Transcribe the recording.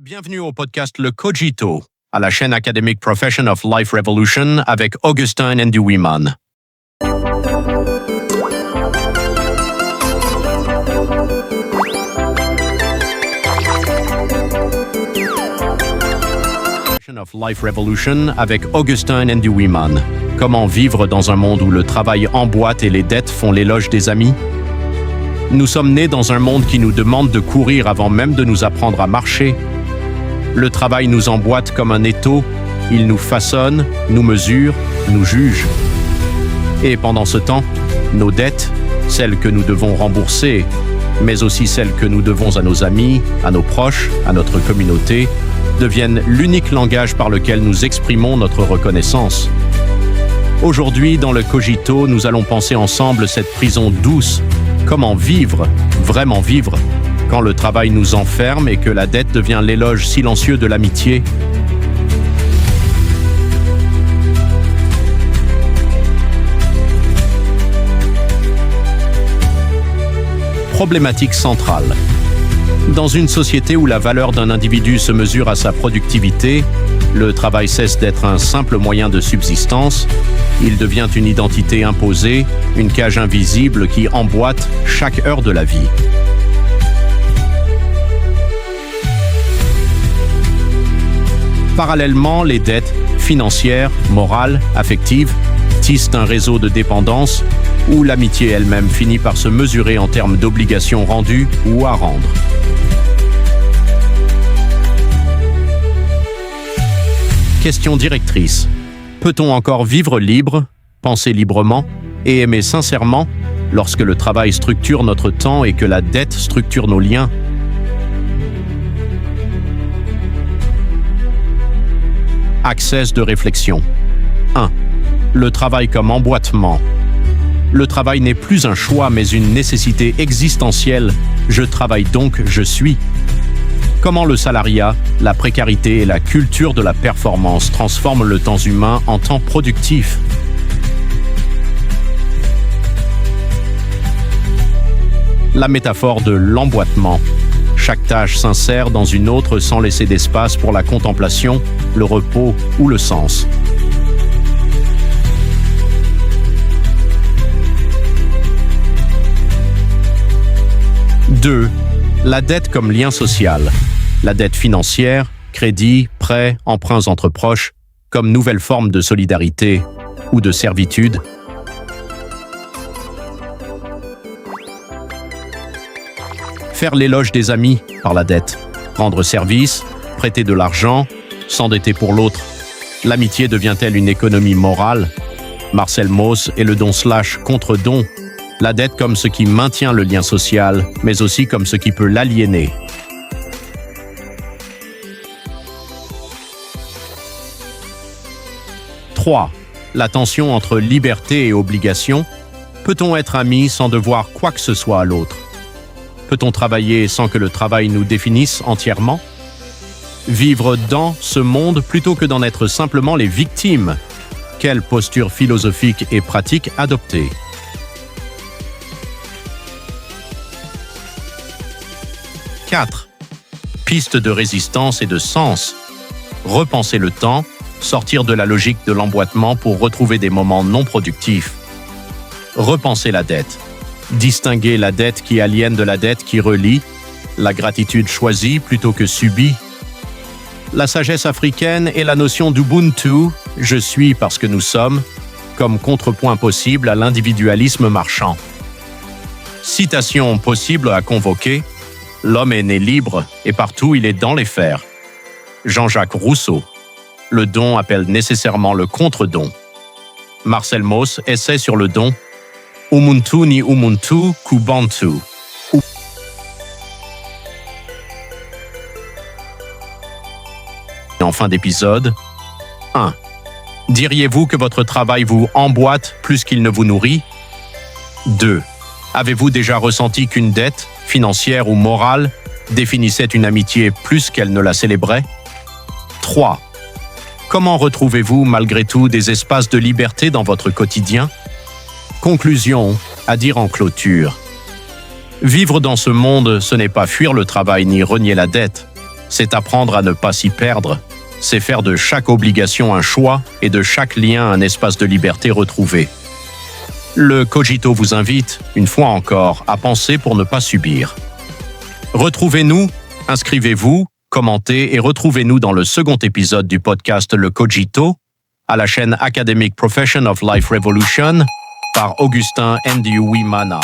Bienvenue au podcast Le Cogito, à la chaîne académique Profession of Life Revolution avec Augustin Nduwimana. Profession of Life Revolution avec Augustin Nduwimana. Comment vivre dans un monde où le travail emboîte et les dettes font l'éloge des amis? Nous sommes nés dans un monde qui nous demande de courir avant même de nous apprendre à marcher. Le travail nous emboîte comme un étau, il nous façonne, nous mesure, nous juge. Et pendant ce temps, nos dettes, celles que nous devons rembourser, mais aussi celles que nous devons à nos amis, à nos proches, à notre communauté, deviennent l'unique langage par lequel nous exprimons notre reconnaissance. Aujourd'hui, dans le Cogito, nous allons penser ensemble cette prison douce. Comment vivre, vraiment vivre, quand le travail nous enferme et que la dette devient l'éloge silencieux de l'amitié? Problématique centrale. Dans une société où la valeur d'un individu se mesure à sa productivité, le travail cesse d'être un simple moyen de subsistance, il devient une identité imposée, une cage invisible qui emboîte chaque heure de la vie. Parallèlement, les dettes financières, morales, affectives tissent un réseau de dépendance où l'amitié elle-même finit par se mesurer en termes d'obligations rendues ou à rendre. Question directrice. Peut-on encore vivre libre, penser librement et aimer sincèrement lorsque le travail structure notre temps et que la dette structure nos liens? Axes de réflexion. 1. Le travail comme emboîtement. Le travail n'est plus un choix mais une nécessité existentielle. Je travaille donc, je suis. Comment le salariat, la précarité et la culture de la performance transforment le temps humain en temps productif? La métaphore de l'emboîtement. Chaque tâche s'insère dans une autre sans laisser d'espace pour la contemplation, le repos ou le sens. Deux. La dette comme lien social. La dette financière, crédit, prêt, emprunts entre proches, comme nouvelle forme de solidarité ou de servitude. Faire l'éloge des amis par la dette. Rendre service, prêter de l'argent, s'endetter pour l'autre. L'amitié devient-elle une économie morale? Marcel Mauss et le don/contre-don. La dette comme ce qui maintient le lien social, mais aussi comme ce qui peut l'aliéner. Trois. La tension entre liberté et obligation. Peut-on être amis sans devoir quoi que ce soit à l'autre? Peut-on travailler sans que le travail nous définisse entièrement? Vivre dans ce monde plutôt que d'en être simplement les victimes. Quelle posture philosophique et pratique adopter? Quatre. Piste de résistance et de sens. Repenser le temps, sortir de la logique de l'emboîtement pour retrouver des moments non productifs. Repenser la dette. Distinguer la dette qui aliène de la dette qui relie, la gratitude choisie plutôt que subie. La sagesse africaine et la notion d'Ubuntu, je suis parce que nous sommes, comme contrepoint possible à l'individualisme marchand. Citation possible à convoquer, l'homme est né libre et partout il est dans les fers. Jean-Jacques Rousseau. Le don appelle nécessairement le contre-don. Marcel Mauss, essai sur le don. Umuntu ni Umuntu Kubantu. En fin d'épisode, 1. Diriez-vous que votre travail vous emboîte plus qu'il ne vous nourrit? 2. Avez-vous déjà ressenti qu'une dette, financière ou morale, définissait une amitié plus qu'elle ne la célébrait? 3. Comment retrouvez-vous malgré tout des espaces de liberté dans votre quotidien? Conclusion, à dire en clôture. Vivre dans ce monde, ce n'est pas fuir le travail ni renier la dette. C'est apprendre à ne pas s'y perdre. C'est faire de chaque obligation un choix et de chaque lien un espace de liberté retrouvé. Le Cogito vous invite, une fois encore, à penser pour ne pas subir. Retrouvez-nous, inscrivez-vous, commentez et retrouvez-nous dans le second épisode du podcast Le Cogito, à la chaîne Academic Profession of Life Revolution, par Augustin Ndiouimana.